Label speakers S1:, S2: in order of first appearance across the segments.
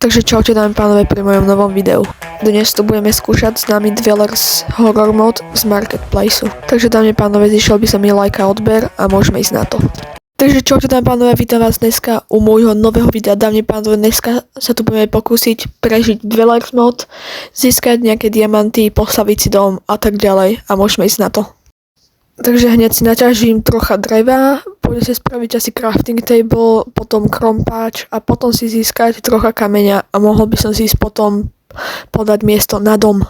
S1: Takže čaute dámy pánové pri mojom novom videu. Dnes tu budeme skúšať známy Dwellers Horror Mod z Marketplaceu. Takže dámy pánové, zišiel by som mi like a odber a môžeme ísť na to. Takže čaute dámy pánové, vítam vás dneska u môjho nového videa. Dámy pánové, dneska sa tu budeme pokúsiť prežiť Dwellers Mod, získať nejaké diamanty, postaviť si dom a tak ďalej a môžeme ísť na to. Takže hneď si naťažím trocha dreva, pôjdem si spraviť asi crafting table, potom krompáč a potom si získať trocha kameňa a mohol by som si ísť potom podať miesto na dom.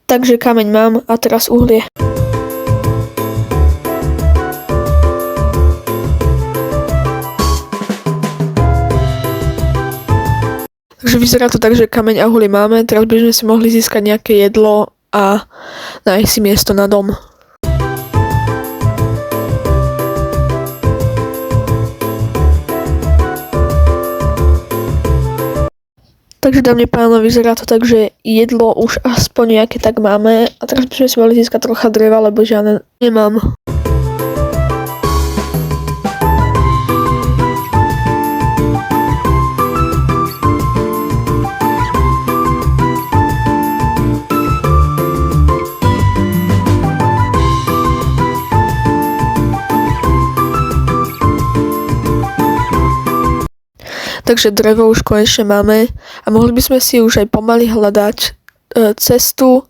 S1: Takže kameň mám a teraz uhlie. Takže vyzerá to tak, že kameň a uhlie máme, teraz by sme si mohli získať nejaké jedlo a nájsť si miesto na dom. Takže dámy páno, vyzerá to tak, že jedlo už aspoň nejaké tak máme a teraz by sme si mali získať trocha dreva, lebo žiadne nemám. Takže drevo už konečne máme a mohli by sme si už aj pomaly hľadať cestu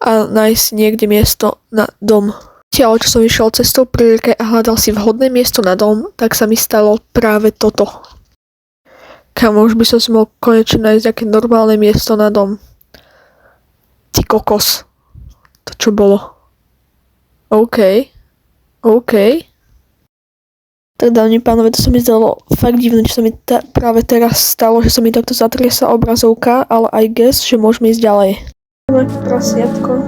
S1: a nájsť niekde miesto na dom. Tiaľ, čo som išiel cestou pri rieke a hľadal si vhodné miesto na dom, tak sa mi stalo práve toto. Kam už by som si mohol konečne nájsť nejaké normálne miesto na dom. Ty kokos. To čo bolo? OK. Tak dámy pánové, to sa mi zdalo fakt divné, čo sa mi práve teraz stalo, že sa mi takto zatriesla obrazovka, ale I guess, že môžeme ísť ďalej. Nejaké prasiatko,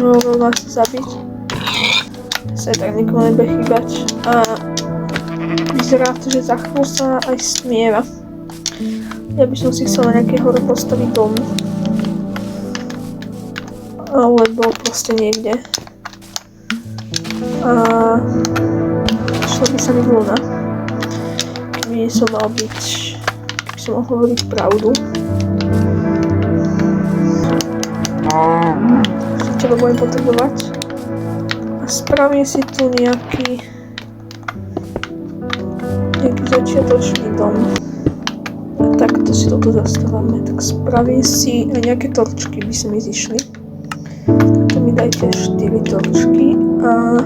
S1: mohol nás zabiť. Sa aj tak nikomu nebude chýbať. A vyzerá to, že za chvíľu sa aj smieva. Ja by som si chcel na nejaké hore postaviť dom. Alebo proste niekde. A šlo by sa mi vlna, keby som mal byť, keby som mal hovoriť pravdu. Čo to budem potrebovať? A spravím si tu nejaký začiatočný dom. A takto si toto zastávame. Tak spravím si aj nejaké torčky, by sa mi zišli. Tu mi dajte 4 torčky a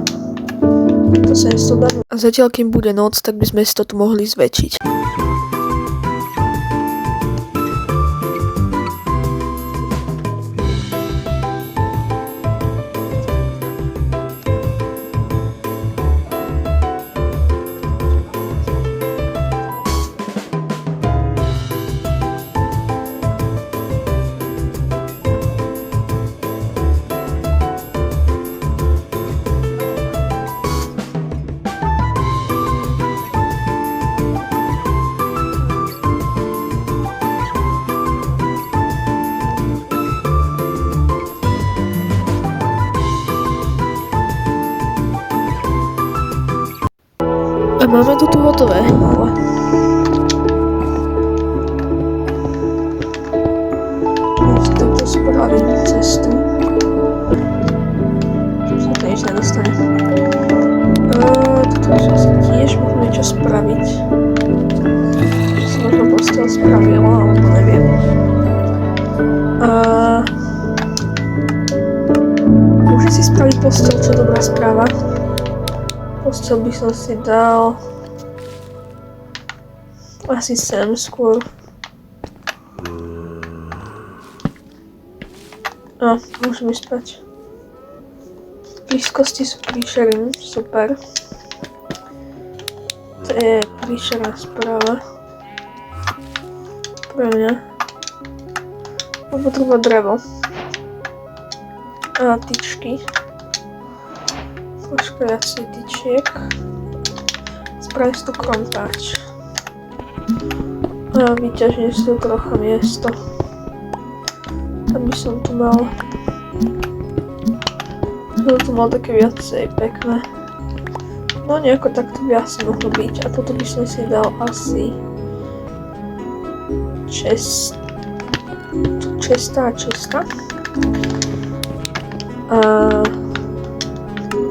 S1: to sa dá. A zatiaľ, kým bude noc, tak by sme si to tu mohli zväčšiť. A máme to tu hotové, ale... Takto spravím cestu. Sa to nič nedostane. Toto som si tiež mohol niečo spraviť. Že som možno posteľ spravila, alebo neviem. Môžem si spraviť posteľ, čo je dobrá správa. Posteľ by som si dal asi sem skôr. A, môžem ísť spať. V blízkosti sú príšery, super. To je príšerná správa. Pre mňa. Mám potrebovať drevo. A tyčky. Trošku viacej tyčiek. Spraviť si tu krompáč. A A vyťažím si tu trocha miesto. Aby som tu mal... Tu mal také viacej pekné. No nejako takto by asi mohlo byť. A toto by som si dal asi... Česta. A...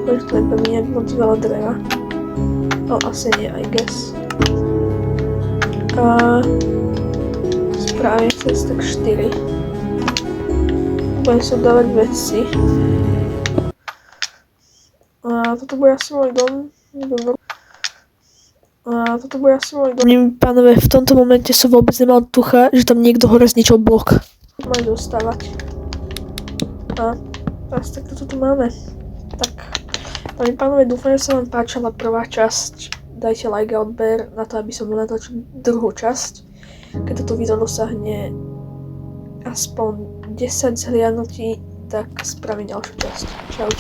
S1: Možno nebudem mať moc veľa dreva. No asi nie, I guess. A... Správne cez tak 4. Budem sa dávať veci. A toto bude asi môj dom. A toto bude asi môj dom. Pánové, v tomto momente som vôbec nemal tucha, že tam niekto hore zničil blok. Majú dostávať. A teraz takto tu máme. Tak, pani pánové, dúfam, že sa vám páčila prvá časť. Dajte like a odber na to, aby som natočil druhú časť. Keď toto video dosahne aspoň 10 zhliadnutí, tak spravím ďalšiu časť. Čaute.